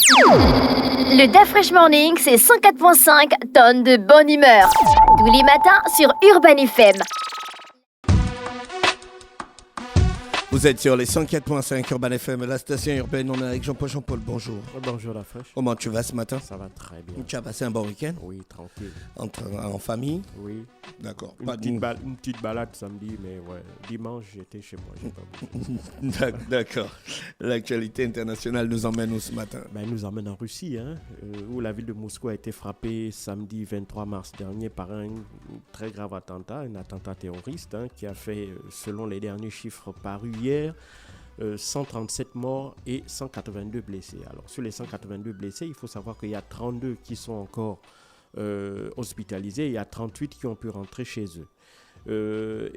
Le DAF Fresh Morning, c'est 104.5 tonnes de bonne humeur. Tous les matins sur Urban FM. Vous êtes sur les 104.5 Urban FM, la station urbaine. On est avec Jean-Paul. Jean-Paul, bonjour. Bonjour la fraîche. Comment tu vas ce matin? Ça va très bien. Tu as passé un bon week-end? Oui, tranquille. En famille? Oui. D'accord. Une petite balade samedi, mais ouais. Dimanche, j'étais chez moi. J'ai pas bougé. D'accord. L'actualité internationale nous emmène où ce matin? Nous emmène en Russie, où la ville de Moscou a été frappée samedi 23 mars dernier par un très grave attentat, un attentat terroriste qui a fait, selon les derniers chiffres parus hier, 137 morts et 182 blessés. Alors, sur les 182 blessés, il faut savoir qu'il y a 32 qui sont encore hospitalisés et il y a 38 qui ont pu rentrer chez eux.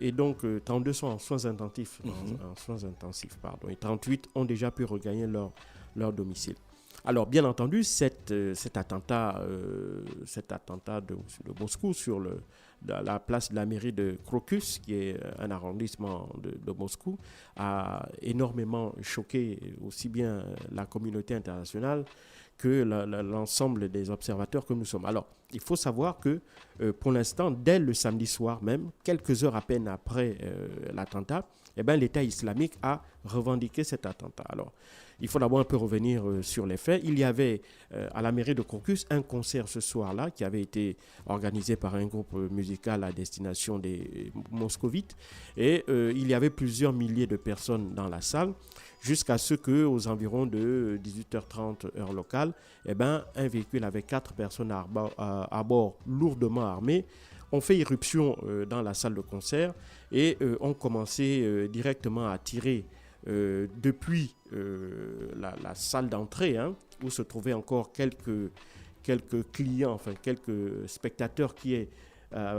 Et donc, 32 sont en soins intensifs, et 38 ont déjà pu regagner leur domicile. Alors, bien entendu, cet attentat de Moscou sur la place de la mairie de Crocus, qui est un arrondissement de Moscou, a énormément choqué aussi bien la communauté internationale que l'ensemble des observateurs que nous sommes. Alors, il faut savoir que pour l'instant, dès le samedi soir même, quelques heures à peine après l'attentat, l'État islamique a revendiqué cet attentat. Alors, il faut d'abord un peu revenir sur les faits. Il y avait à la mairie de Crocus un concert ce soir-là qui avait été organisé par un groupe musical à destination des moscovites. Et il y avait plusieurs milliers de personnes dans la salle jusqu'à ce qu'aux environs de 18h30 heure locale, un véhicule avec 4 personnes à bord lourdement armées ont fait irruption dans la salle de concert et ont commencé directement à tirer depuis la salle d'entrée, où se trouvaient encore quelques clients, quelques spectateurs qui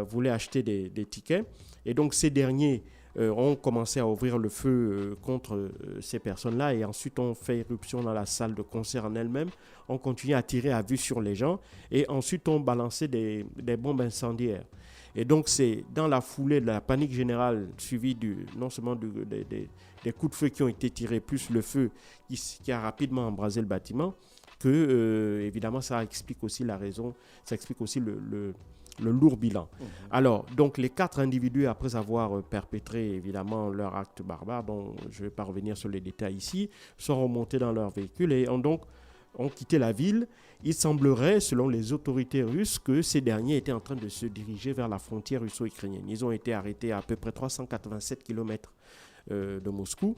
voulaient acheter des tickets. Et donc ces derniers ont commencé à ouvrir le feu contre ces personnes-là et ensuite ont fait irruption dans la salle de concert en elle-même, ont continué à tirer à vue sur les gens et ensuite ont balancé des bombes incendiaires. Et donc c'est dans la foulée de la panique générale suivie non seulement des coups de feu qui ont été tirés plus le feu qui a rapidement embrasé le bâtiment que évidemment ça explique aussi la raison, ça explique aussi le lourd bilan. Alors, donc, les 4 individus, après avoir perpétré, évidemment, leur acte barbare, dont je ne vais pas revenir sur les détails ici, sont remontés dans leur véhicule et ont quitté la ville. Il semblerait, selon les autorités russes, que ces derniers étaient en train de se diriger vers la frontière russo-ukrainienne. Ils ont été arrêtés à peu près 387 km de Moscou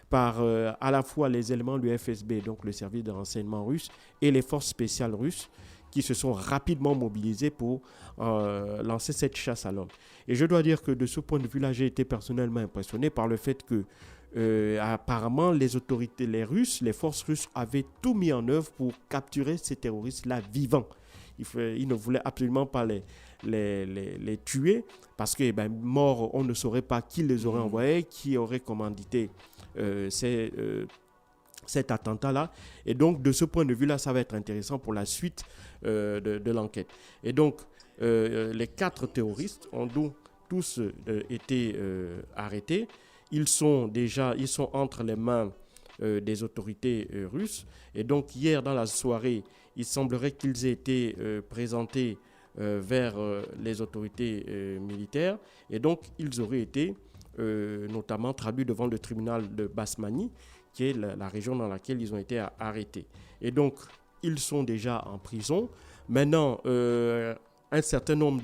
par à la fois les éléments du FSB, donc le service de renseignement russe, et les forces spéciales russes, qui se sont rapidement mobilisés pour lancer cette chasse à l'homme. Et je dois dire que de ce point de vue-là, j'ai été personnellement impressionné par le fait que apparemment les autorités, les Russes, les forces russes avaient tout mis en œuvre pour capturer ces terroristes-là vivants. Ils ne voulaient absolument pas les tuer parce que morts, on ne saurait pas qui les aurait envoyés, qui aurait commandité cet attentat-là. Et donc, de ce point de vue-là, ça va être intéressant pour la suite de l'enquête. Et donc, les 4 terroristes ont donc tous été arrêtés. Ils sont entre les mains des autorités russes. Et donc, hier, dans la soirée, il semblerait qu'ils aient été présentés vers les autorités militaires. Et donc, ils auraient été notamment traduits devant le tribunal de Basmany, qui est la région dans laquelle ils ont été arrêtés. Et donc, ils sont déjà en prison. Maintenant, un certain nombre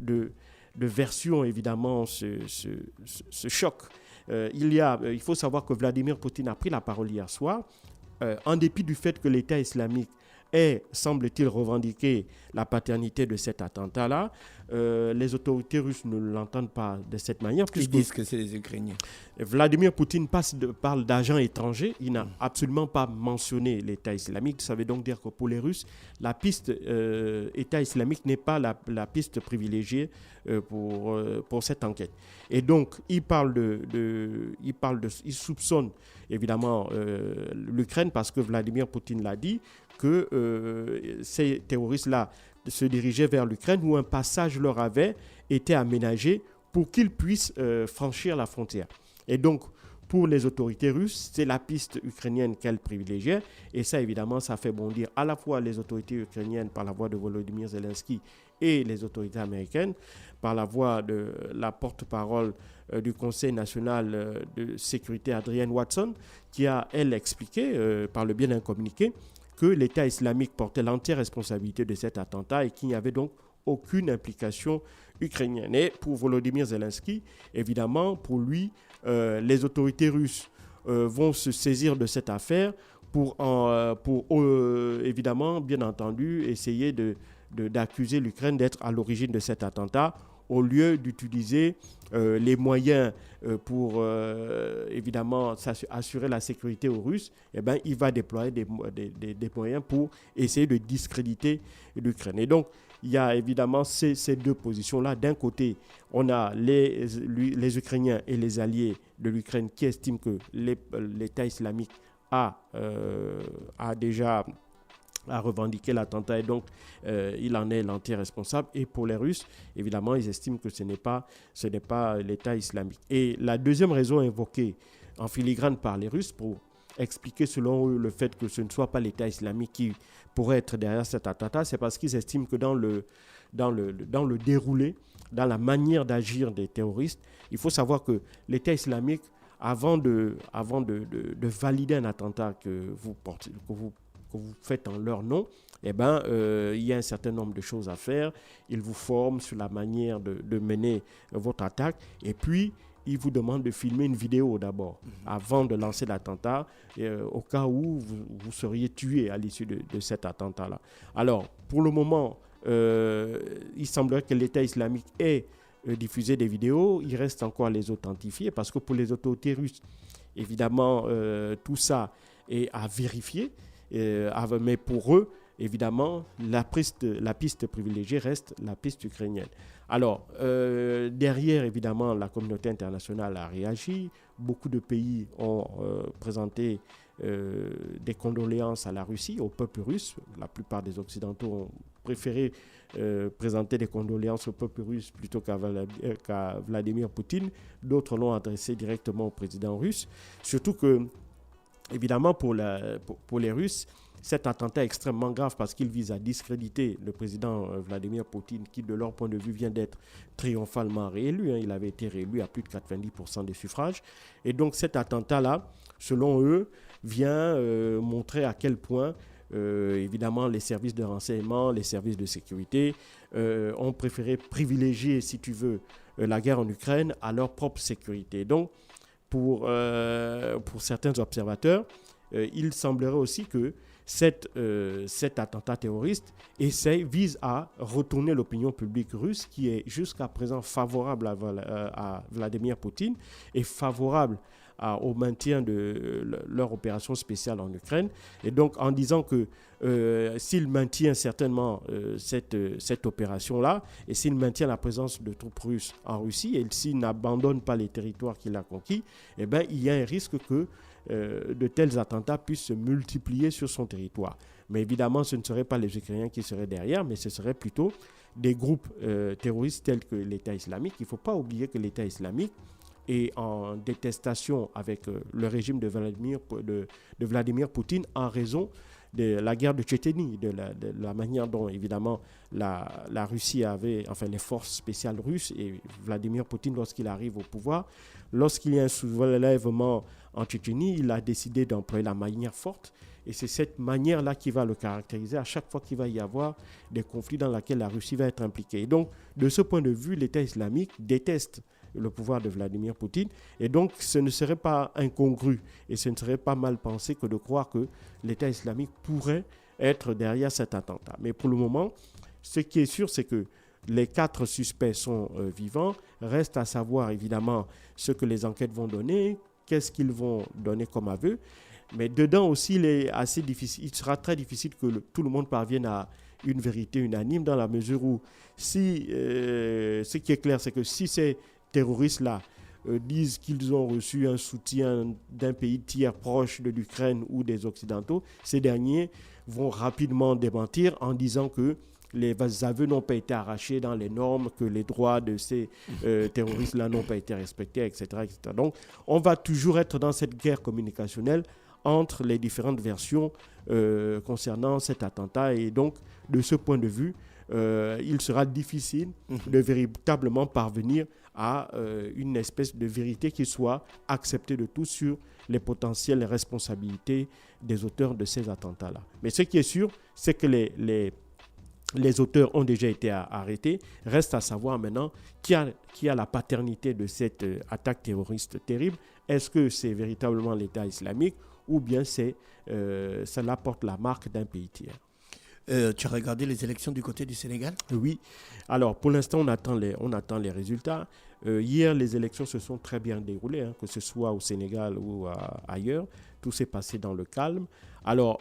de versions, évidemment, se choquent. Il faut savoir que Vladimir Poutine a pris la parole hier soir, en dépit du fait que l'État islamique semble-t-il, revendiqué la paternité de cet attentat-là. Les autorités russes ne l'entendent pas de cette manière. Ils disent que c'est les Ukrainiens. Vladimir Poutine parle d'agents étrangers. Il n'a absolument pas mentionné l'État islamique. Ça veut donc dire que pour les Russes, la piste État islamique n'est pas la piste privilégiée pour cette enquête. Et donc, il soupçonne évidemment l'Ukraine parce que Vladimir Poutine l'a dit, que ces terroristes-là se dirigeaient vers l'Ukraine où un passage leur avait été aménagé pour qu'ils puissent franchir la frontière. Et donc, pour les autorités russes, c'est la piste ukrainienne qu'elles privilégiaient. Et ça, évidemment, ça fait bondir à la fois les autorités ukrainiennes par la voix de Volodymyr Zelensky et les autorités américaines par la voix de la porte-parole du Conseil national de sécurité, Adrienne Watson, qui a, elle, expliqué par le biais d'un communiqué que l'État islamique portait l'entière responsabilité de cet attentat et qu'il n'y avait donc aucune implication ukrainienne. Et pour Volodymyr Zelensky, évidemment, pour lui, les autorités russes vont se saisir de cette affaire pour évidemment, bien entendu, essayer d'accuser l'Ukraine d'être à l'origine de cet attentat, au lieu d'utiliser les moyens pour évidemment assurer la sécurité aux Russes. Eh ben, il va déployer des moyens pour essayer de discréditer l'Ukraine. Et donc, il y a évidemment ces deux positions-là. D'un côté, on a les Ukrainiens et les alliés de l'Ukraine qui estiment que l'État islamique a déjà revendiqué l'attentat et donc il en est l'entier responsable. Et pour les Russes, évidemment, ils estiment que ce n'est pas l'État islamique. Et la deuxième raison invoquée en filigrane par les Russes pour expliquer selon eux le fait que ce ne soit pas l'État islamique qui pourrait être derrière cet attentat, c'est parce qu'ils estiment que dans le déroulé, dans la manière d'agir des terroristes, il faut savoir que l'État islamique, avant de valider un attentat que vous faites en leur nom, il y a un certain nombre de choses à faire. Ils vous forment sur la manière de mener votre attaque et puis il vous demande de filmer une vidéo d'abord, avant de lancer l'attentat, au cas où vous seriez tué à l'issue de cet attentat-là. Alors, pour le moment, il semblerait que l'État islamique ait diffusé des vidéos. Il reste encore à les authentifier parce que pour les autorités russes, évidemment, tout ça est à vérifier. Mais pour eux, évidemment, la piste privilégiée reste la piste ukrainienne. Alors, derrière, évidemment, la communauté internationale a réagi. Beaucoup de pays ont présenté des condoléances à la Russie, au peuple russe. La plupart des Occidentaux ont préféré présenter des condoléances au peuple russe plutôt qu'à Vladimir Poutine. D'autres l'ont adressé directement au président russe. Surtout que, évidemment, pour les Russes, cet attentat est extrêmement grave parce qu'il vise à discréditer le président Vladimir Poutine qui, de leur point de vue, vient d'être triomphalement réélu. Il avait été réélu à plus de 90% des suffrages. Et donc cet attentat-là, selon eux, vient montrer à quel point, évidemment, les services de renseignement, les services de sécurité ont préféré privilégier, si tu veux, la guerre en Ukraine à leur propre sécurité. Donc, pour certains observateurs, il semblerait aussi que cet attentat terroriste vise à retourner l'opinion publique russe qui est jusqu'à présent favorable à Vladimir Poutine et favorable au maintien de leur opération spéciale en Ukraine. Et donc en disant que s'il maintient certainement cette opération-là et s'il maintient la présence de troupes russes en Russie et s'il n'abandonne pas les territoires qu'il a conquis, eh ben, il y a un risque que de tels attentats puissent se multiplier sur son territoire. Mais évidemment, ce ne seraient pas les Ukrainiens qui seraient derrière, mais ce seraient plutôt des groupes terroristes tels que l'État islamique. Il ne faut pas oublier que l'État islamique est en détestation avec le régime de Vladimir Poutine en raison de la guerre de Tchétchénie, de la manière dont, évidemment, la Russie avait, enfin les forces spéciales russes et Vladimir Poutine, lorsqu'il arrive au pouvoir, lorsqu'il y a un soulèvement en Tchétchénie, il a décidé d'employer la manière forte et c'est cette manière-là qui va le caractériser à chaque fois qu'il va y avoir des conflits dans lesquels la Russie va être impliquée. Et donc, de ce point de vue, l'État islamique déteste le pouvoir de Vladimir Poutine. Et donc, ce ne serait pas incongru et ce ne serait pas mal pensé que de croire que l'État islamique pourrait être derrière cet attentat. Mais pour le moment, ce qui est sûr, c'est que les 4 suspects sont vivants. Reste à savoir, évidemment, ce que les enquêtes vont donner, qu'est-ce qu'ils vont donner comme aveu. Mais dedans aussi, il sera très difficile que tout le monde parvienne à une vérité unanime dans la mesure où ce qui est clair, c'est que si ces terroristes-là disent qu'ils ont reçu un soutien d'un pays tiers proche de l'Ukraine ou des Occidentaux, ces derniers vont rapidement démentir en disant que les aveux n'ont pas été arrachés dans les normes, que les droits de ces terroristes-là n'ont pas été respectés, etc., etc. Donc, on va toujours être dans cette guerre communicationnelle entre les différentes versions concernant cet attentat. Et donc, de ce point de vue, il sera difficile de véritablement parvenir à une espèce de vérité qui soit acceptée de tous sur les potentielles responsabilités des auteurs de ces attentats-là. Mais ce qui est sûr, c'est que les auteurs ont déjà été arrêtés. Reste à savoir maintenant qui a la paternité de cette attaque terroriste terrible. Est-ce que c'est véritablement l'État islamique ou bien cela porte la marque d'un pays tiers? Tu as regardé les élections du côté du Sénégal? Oui. Alors, pour l'instant, on attend les résultats. Hier, les élections se sont très bien déroulées, que ce soit au Sénégal ou ailleurs. Tout s'est passé dans le calme. Alors,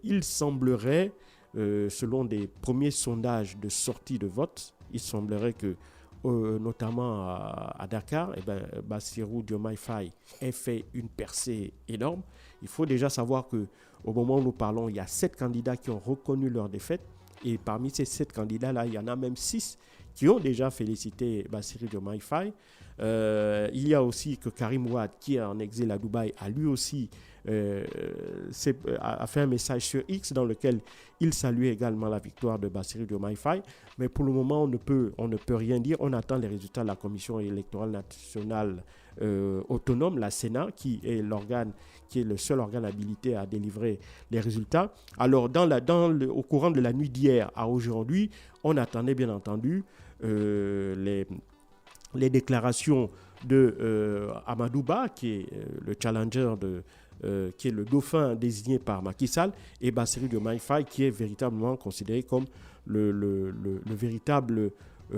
il semblerait, selon des premiers sondages de sortie de vote, il semblerait que, notamment à Dakar, Bassirou Diomaye Faye ait fait une percée énorme. Il faut déjà savoir qu'au moment où nous parlons, il y a 7 candidats qui ont reconnu leur défaite. Et parmi ces 7 candidats-là, il y en a même 6 qui ont déjà félicité Bassirou Diomaye Faye. Il y a aussi que Karim Wade, qui est en exil à Dubaï, a lui aussi a fait un message sur X dans lequel il salue également la victoire de Bassirou Diomaye Faye. Mais pour le moment, on ne peut rien dire. On attend les résultats de la Commission électorale nationale autonome, la Sénat, qui est le seul organe habilité à délivrer les résultats. Alors, au courant de la nuit d'hier à aujourd'hui, on attendait bien entendu les déclarations de Amadou Ba, qui est le challenger qui est le dauphin désigné par Macky Sall, et Bassirou Diomaye Faye, qui est véritablement considéré comme le véritable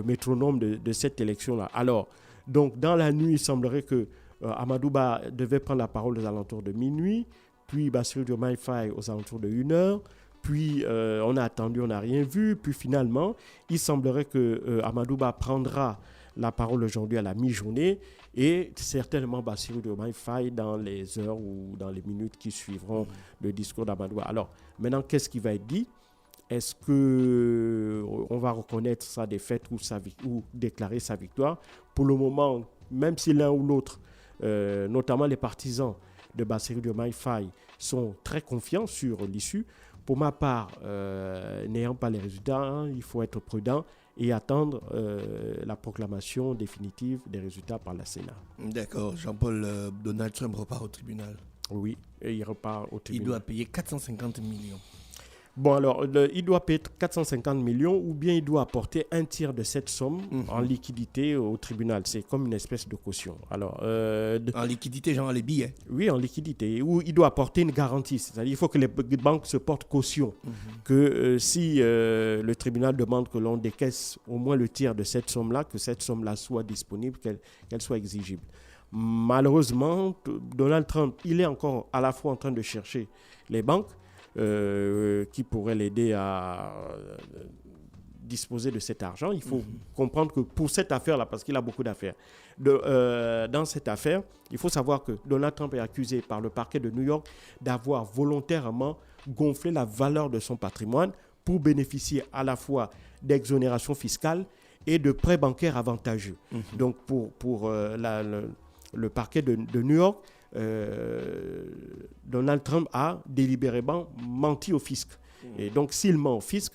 métronome de cette élection-là. Alors, donc, dans la nuit, il semblerait que Amadou Ba devait prendre la parole aux alentours de minuit, puis Bassirou Diomaye Faye aux alentours de 1h, puis on a attendu, on n'a rien vu, puis finalement, il semblerait que Amadou Ba prendra la parole aujourd'hui à la mi-journée et certainement Bassirou Diomaye Faye dans les heures ou dans les minutes qui suivront le discours d'Amadou Ba. Alors, maintenant, qu'est-ce qui va être dit? Est-ce qu'on va reconnaître sa défaite ou déclarer sa victoire? Pour le moment, même si l'un ou l'autre, notamment les partisans de Bassirou Diomaye Faye, sont très confiants sur l'issue, pour ma part, n'ayant pas les résultats, il faut être prudent et attendre la proclamation définitive des résultats par la Sénat. D'accord. Jean-Paul, Donald Trump repart au tribunal. Oui, et il repart au tribunal. Il doit payer 450 millions. Bon, alors, il doit payer 450 millions ou bien il doit apporter un tiers de cette somme en liquidité au tribunal. C'est comme une espèce de caution. Alors, en liquidité, genre les billets? Oui, en liquidité. Ou il doit apporter une garantie. C'est-à-dire qu'il faut que les banques se portent caution. Que si le tribunal demande que l'on décaisse au moins le tiers de cette somme-là, que cette somme-là soit disponible, qu'elle soit exigible. Malheureusement, Donald Trump, il est encore à la fois en train de chercher les banques qui pourraient l'aider à disposer de cet argent. Il faut comprendre que pour cette affaire-là, parce qu'il a beaucoup d'affaires, dans cette affaire, il faut savoir que Donald Trump est accusé par le parquet de New York d'avoir volontairement gonflé la valeur de son patrimoine pour bénéficier à la fois d'exonérations fiscales et de prêts bancaires avantageux. Donc pour le parquet de New York, Donald Trump a délibérément menti au fisc. Et donc, s'il ment au fisc,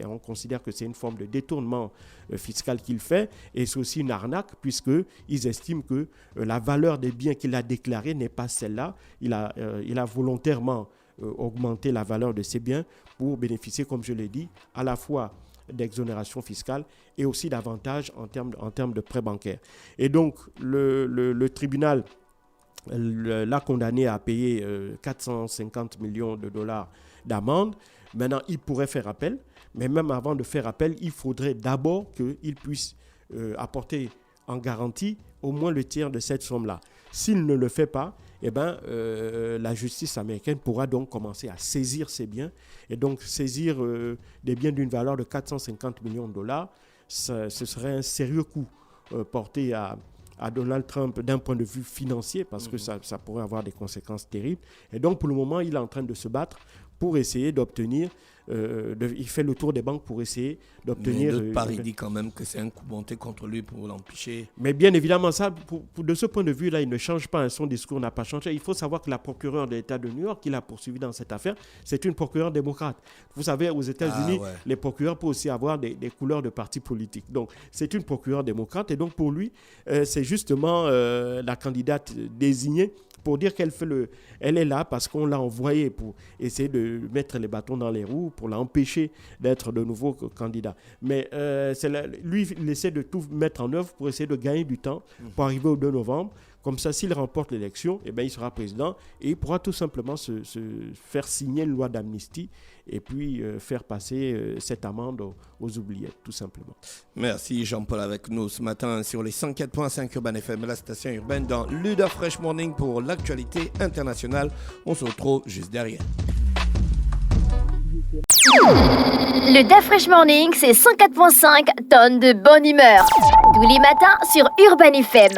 on considère que c'est une forme de détournement fiscal qu'il fait. Et c'est aussi une arnaque, puisqu'ils estiment que la valeur des biens qu'il a déclarés n'est pas celle-là. Il a volontairement augmenté la valeur de ses biens pour bénéficier, comme je l'ai dit, à la fois d'exonération fiscale et aussi d'avantages en termes de prêts bancaires. Et donc, le tribunal l'a condamné à payer 450 millions de dollars d'amende. Maintenant, il pourrait faire appel, mais même avant de faire appel, il faudrait d'abord qu'il puisse apporter en garantie au moins le tiers de cette somme-là. S'il ne le fait pas, la justice américaine pourra donc commencer à saisir ses biens et donc saisir des biens d'une valeur de 450 millions de dollars. Ce serait un sérieux coup porté à Donald Trump d'un point de vue financier parce que ça pourrait avoir des conséquences terribles. Et donc, pour le moment, il est en train de se battre pour essayer d'obtenir il fait le tour des banques pour essayer d'obtenir... Mais Paris dit quand même que c'est un coup monté contre lui pour l'empêcher. Mais bien évidemment, ça, de ce point de vue-là, il ne change pas. Son discours n'a pas changé. Il faut savoir que la procureure de l'État de New York qui l'a poursuivi dans cette affaire, c'est une procureure démocrate. Vous savez, aux États-Unis, les procureurs peuvent aussi avoir des couleurs de partis politiques. Donc, c'est une procureure démocrate. Et donc, pour lui, c'est justement la candidate désignée pour dire elle est là parce qu'on l'a envoyée pour essayer de mettre les bâtons dans les roues, pour l'empêcher d'être de nouveau candidat. Mais lui, il essaie de tout mettre en œuvre pour essayer de gagner du temps pour arriver au 2 novembre. Comme ça, s'il remporte l'élection, il sera président et il pourra tout simplement se faire signer une loi d'amnistie et puis faire passer cette amende aux oubliettes, tout simplement. Merci Jean-Paul avec nous ce matin sur les 104.5 Urban FM, la station urbaine dans Luda Fresh Morning pour l'actualité internationale. On se retrouve juste derrière. Le Da Fresh Morning, c'est 104.5 tonnes de bonne humeur. Tous les matins sur Urban FM.